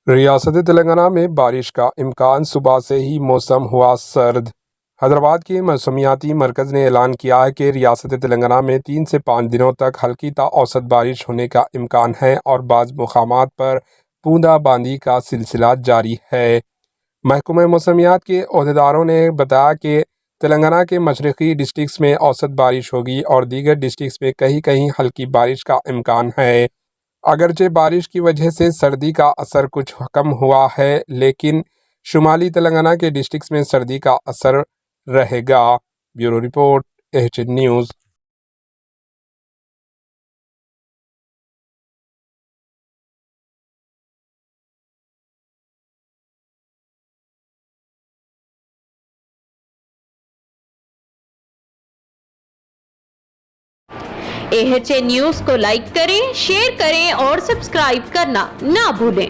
ریاست تلنگانہ میں بارش کا امکان، صبح سے ہی موسم ہوا سرد۔ حیدرآباد کے موسمیاتی مرکز نے اعلان کیا ہے کہ ریاست تلنگانہ میں 3 سے 5 دنوں تک ہلکی تا اوسط بارش ہونے کا امکان ہے اور بعض مقامات پر بوندا باندی کا سلسلہ جاری ہے۔ محکمہ موسمیات کے عہدیداروں نے بتایا کہ تلنگانہ کے مشرقی ڈسٹرکٹس میں اوسط بارش ہوگی اور دیگر ڈسٹرکٹس میں کہیں کہیں ہلکی بارش کا امکان ہے۔ اگرچہ بارش کی وجہ سے سردی کا اثر کچھ کم ہوا ہے، لیکن شمالی تلنگانہ کے ڈسٹرکٹس میں سردی کا اثر رہے گا۔ Bureau report, AHN news. AHN news کو لائک کریں، شیئر کریں اور سبسکرائب کرنا نہ بھولیں۔